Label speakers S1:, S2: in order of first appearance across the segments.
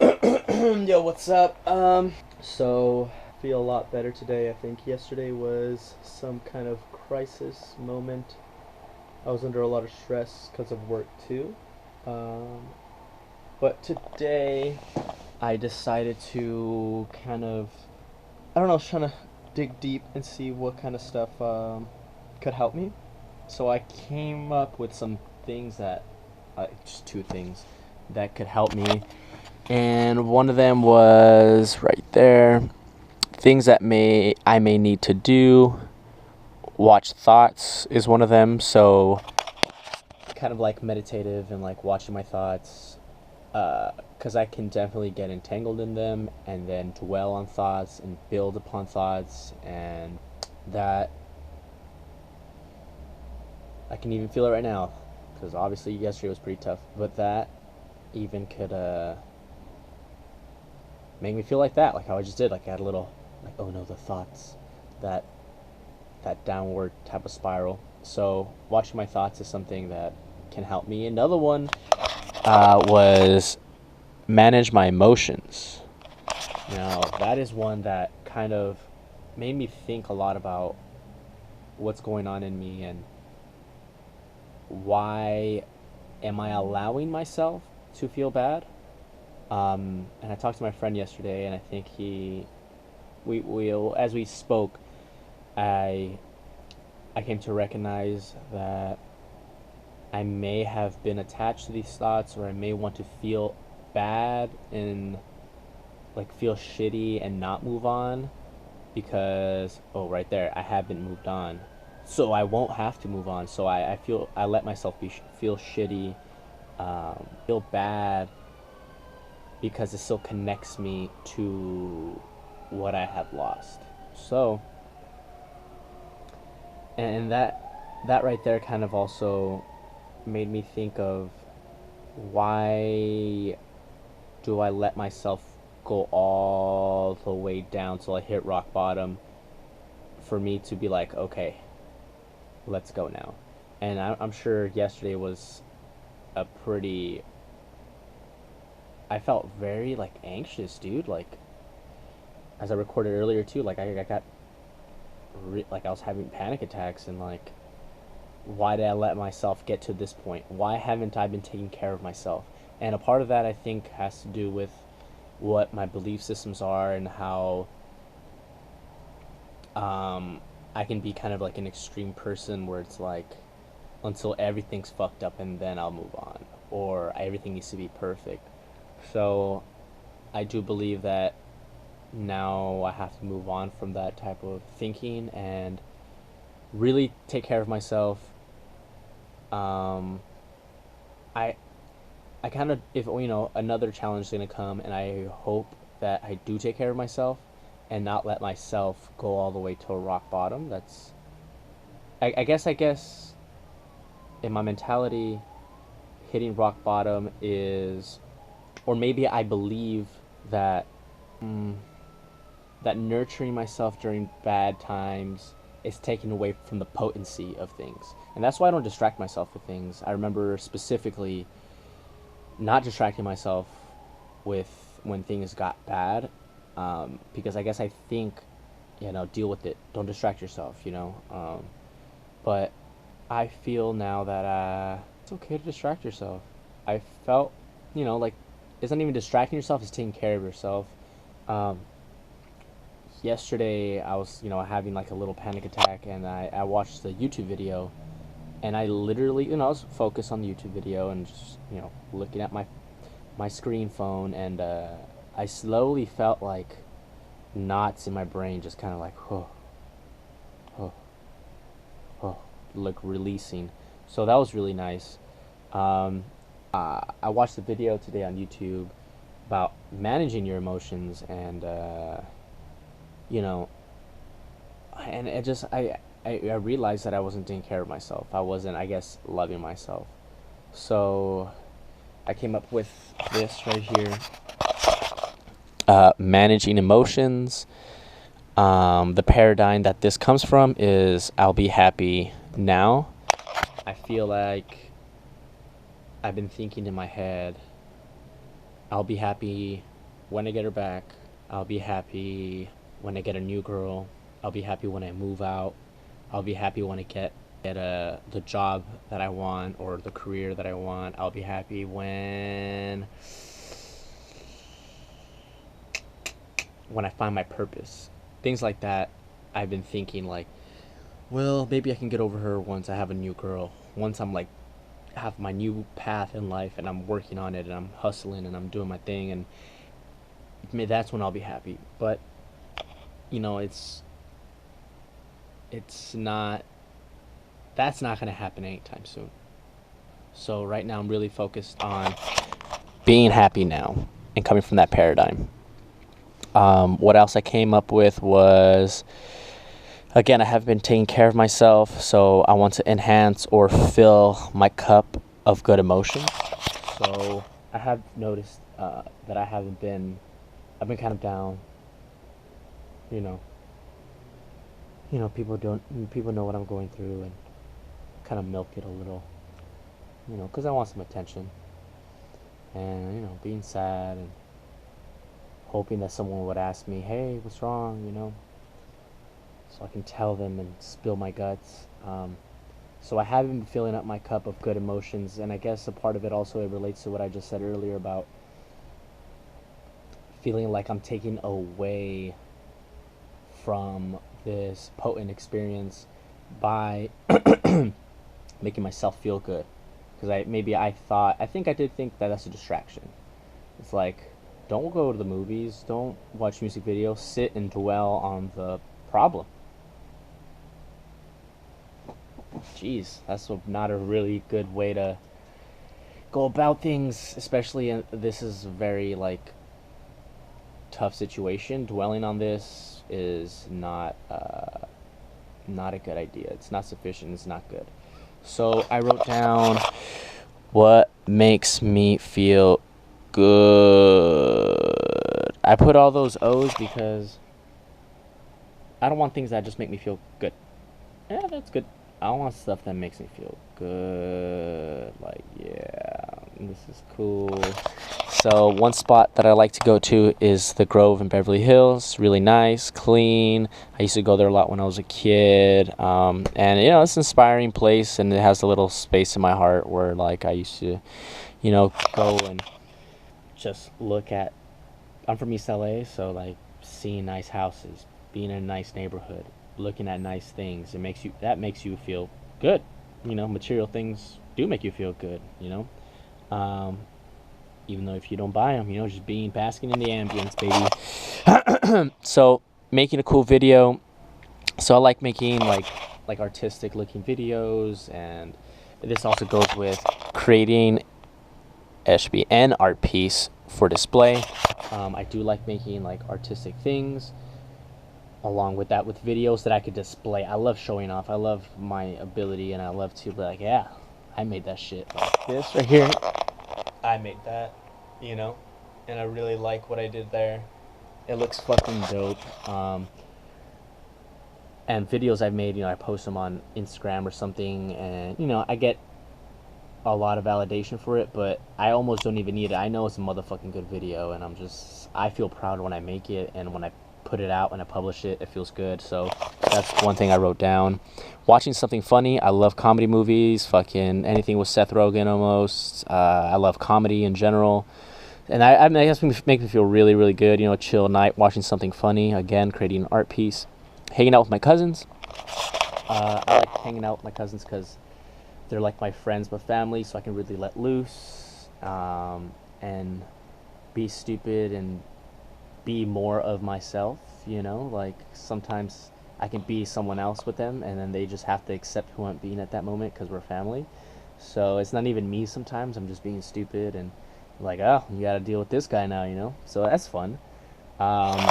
S1: Yo, what's up? So feel a lot better today. I think yesterday was some kind of crisis moment. I was under a lot of stress because of work too. Um, but today I decided to kind of, I don't know, I was trying to dig deep and see what kind of stuff could help me. So I came up with some things that, just two things that could help me, and one of them was right there. Things that I may need to do. Watch thoughts is one of them. So kind of like meditative and like watching my thoughts, because I can definitely get entangled in them and then dwell on thoughts and build upon thoughts, and that I can even feel it right now, because obviously yesterday was pretty tough, but that even could make me feel like that, like how I just did. Like I had a little, like, oh no, the thoughts, that that downward type of spiral. So watching my thoughts is something that can help me. Another one was manage my emotions. Now that is one that kind of made me think a lot about what's going on in me, and why am I allowing myself to feel bad. And I talked to my friend yesterday, and I think we as we spoke, I I came to recognize that I may have been attached to these thoughts, or I may want to feel bad and like feel shitty and not move on, because, oh, right there, I haven't moved on, so I won't have to move on. So I feel, I let myself feel shitty, feel bad, because it still connects me to what I have lost. So, and that right there kind of also made me think of, why do I let myself go all the way down till I hit rock bottom, for me to be like, okay, let's go now. And I'm sure yesterday was a pretty, I felt very like anxious, dude. Like, as I recorded earlier too, like I got like I was having panic attacks, and like, why did I let myself get to this point? Why haven't I been taking care of myself? And a part of that, I think, has to do with what my belief systems are, and how I can be kind of like an extreme person, where it's like, until everything's fucked up and then I'll move on, or everything needs to be perfect. So I do believe that now I have to move on from that type of thinking and really take care of myself. Um, I I kind of, if another challenge is gonna come, and I hope that I do take care of myself and not let myself go all the way to a rock bottom. That's, I guess in my mentality, hitting rock bottom is, or maybe I believe that, mm, that nurturing myself during bad times is taken away from the potency of things. And that's why I don't distract myself with things. I remember specifically not distracting myself with when things got bad, because I guess I think, deal with it. Don't distract yourself, but I feel now that it's okay to distract yourself. I felt, like, it's not even distracting yourself, it's taking care of yourself. Um, Yesterday I was, having like a little panic attack, and I watched the YouTube video, and I literally, I was focused on the YouTube video and just, looking at my screen phone, and I slowly felt like knots in my brain just kind of like, oh, oh, oh, like releasing. So that was really nice. Um, I watched the video today on YouTube about managing your emotions, and you know, and it just, I realized that I wasn't taking care of myself. I wasn't, I guess, loving myself. So I came up with this right here. Managing emotions. The paradigm that this comes from is, I'll be happy now. I feel like I've been thinking in my head,
S2: I'll be happy when I get her back. I'll be happy when I get a new girl. I'll be happy when I move out. I'll be happy when I get the job that I want or the career that I want. I'll be happy when I find my purpose. Things like that. I've been thinking like, well, maybe I can get over her once I have a new girl. Once I'm like have my new path in life and I'm working on it and I'm hustling and I'm doing my thing, and that's when I'll be happy. But it's not that's not going to happen anytime soon. So right now I'm really focused on being happy now and coming from that paradigm. What else I came up with was, again, I have been taking care of myself, so I want to enhance or fill my cup of good emotions. So I have noticed that I've been kind of down. You know, people know what I'm going through and kind of milk it a little. Because I want some attention, and being sad and hoping that someone would ask me, "Hey, what's wrong?" So I can tell them and spill my guts. So I have been filling up my cup of good emotions, and I guess a part of it also it relates to what I just said earlier about feeling like I'm taking away from this potent experience by making myself feel good. Because I think I did think that that's a distraction. It's like, don't go to the movies, don't watch music videos, sit and dwell on the problem. Jeez, that's not a really good way to go about things, especially this is a very like tough situation. Dwelling on this is not a good idea. It's not sufficient. It's not good. So I wrote down what makes me feel good. I put all those O's because I don't want things that just make me feel good. Yeah, that's good. I want stuff that makes me feel good. Like, yeah, this is cool. So one spot that I like to go to is the Grove in Beverly Hills. Really nice, clean. I used to go there a lot when I was a kid. And it's an inspiring place, and it has a little space in my heart where like I used to, go and just look at. I'm from East LA, so like seeing nice houses, being in a nice neighborhood, looking at nice things, that makes you feel good. Material things do make you feel good. Um, Even though if you don't buy them, just basking in the ambience, baby. So making a cool video. So I like making like artistic looking videos, and this also goes with creating an art piece for display. I do like making like artistic things along with that, with videos that I could display. I love showing off. I love my ability, and I love to be like, yeah, I made that shit. Like this right here, I made that, and I really like what I did there. It looks fucking dope. And videos I've made, I post them on Instagram or something, and I get a lot of validation for it, but I almost don't even need it. I know it's a motherfucking good video, and I feel proud when I make it, and when I put it out and I publish it, it feels good. So that's one thing I wrote down. Watching something funny. I love comedy movies, fucking anything with Seth Rogen almost. I love comedy in general. And I guess make me feel really, really good, chill night, watching something funny, again, creating an art piece. Hanging out with my cousins. I like hanging out with my cousins because they're like my friends but family, so I can really let loose and be stupid and be more of myself. Like sometimes I can be someone else with them, and then they just have to accept who I'm being at that moment because we're family. So it's not even me sometimes. I'm just being stupid and like, oh, you gotta deal with this guy now. So that's fun. um,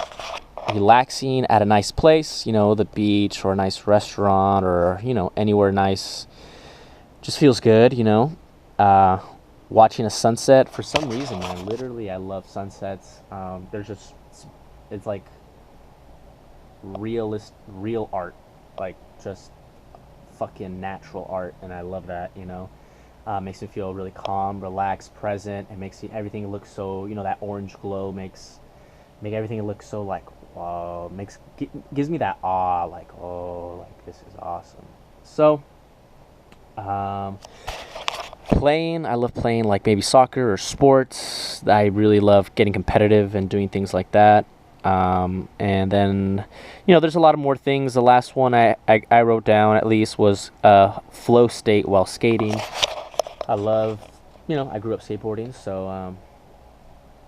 S2: Relaxing at a nice place, the beach or a nice restaurant or anywhere nice, just feels good. uh, Watching a sunset for some reason, man. Literally, I love sunsets. It's like real art, like just fucking natural art, and I love that. Makes me feel really calm, relaxed, present. It makes everything look so, that orange glow make everything look so like, wow, gives me that awe, like, oh, like this is awesome. So, um, I love playing like maybe soccer or sports. I really love getting competitive and doing things like that. And then, there's a lot of more things. The last one I wrote down at least was flow state while skating. I love, I grew up skateboarding, so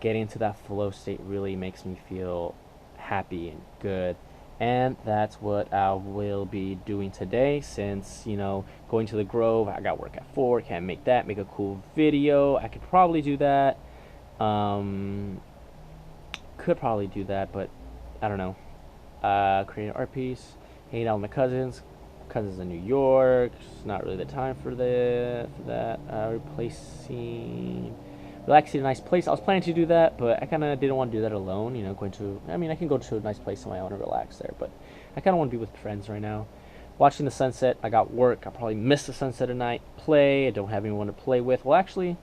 S2: getting into that flow state really makes me feel happy and good. And that's what I will be doing today since, going to the Grove, I got work at 4, can't make a cool video. I could probably do that. But I don't know. Create an art piece, hanging out with my cousins in New York. It's not really the time for that. Relaxing in a nice place. I was planning to do that, but I kind of didn't want to do that alone. I can go to a nice place on my own and relax there, but I kind of want to be with friends right now. Watching the sunset. I got work. I'll probably miss the sunset tonight. Play. I don't have anyone to play with. Well, actually,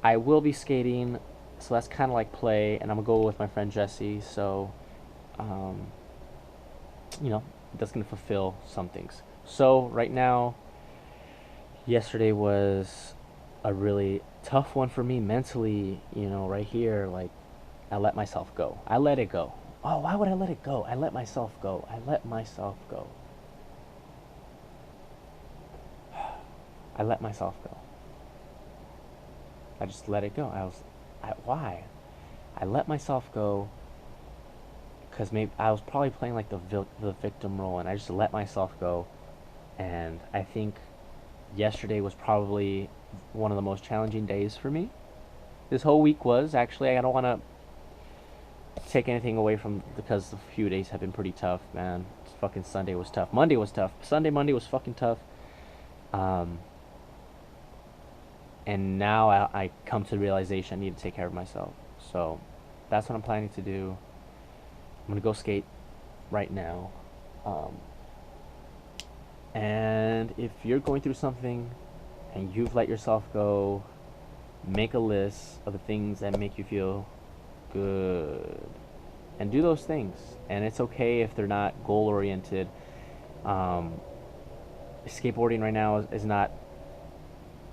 S2: I will be skating, so that's kind of like play, and I'm going to go with my friend Jesse, so, that's going to fulfill some things. So, right now, yesterday was a really tough one for me mentally, right here, like, I let myself go. I let it go. Oh, why would I let it go? I let myself go. I let myself go. I let myself go. I just let it go. Why? I let myself go because maybe I was probably playing like the victim role, and I just let myself go. And I think yesterday was probably one of the most challenging days for me. This whole week was actually. I don't want to take anything away from because the few days have been pretty tough, man. Fucking Sunday was tough. Monday was tough. Monday was fucking tough. And now I come to the realization I need to take care of myself. So that's what I'm planning to do. I'm gonna go skate right now. And if you're going through something and you've let yourself go, make a list of the things that make you feel good and do those things. And it's okay if they're not goal oriented. Skateboarding right now is not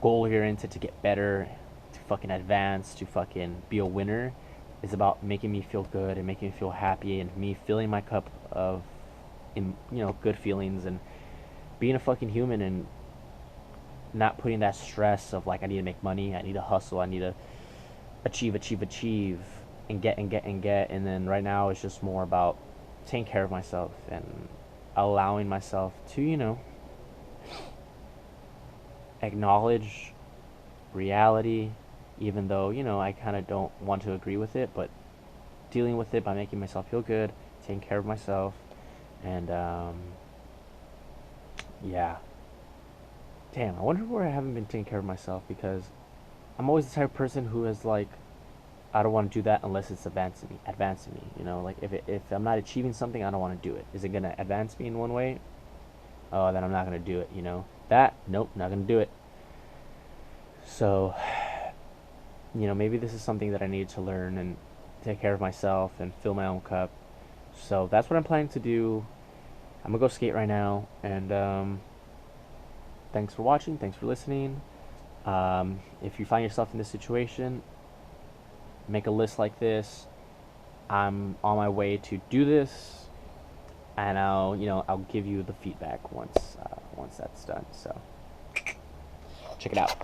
S2: goal oriented to get better, to fucking advance, to fucking be a winner. It's about making me feel good and making me feel happy and me filling my cup of good feelings and being a fucking human and not putting that stress of like I need to make money, I need to hustle, I need to achieve and get and then right now it's just more about taking care of myself and allowing myself to acknowledge reality, even though I kind of don't want to agree with it, but dealing with it by making myself feel good, taking care of myself, and yeah. Damn, I wonder where I haven't been taking care of myself, because I'm always the type of person who is like, I don't want to do that unless it's advancing me. Like if I'm not achieving something, I don't want to do it. Is it gonna advance me in one way? Oh, then I'm not gonna do it. Nope, not gonna do it. So, maybe this is something that I need to learn and take care of myself and fill my own cup. So that's what I'm planning to do. I'm gonna go skate right now, and thanks for watching. Thanks for listening. If you find yourself in this situation, make a list like this. I'm on my way to do this, and I'll give you the feedback once that's done. So check it out.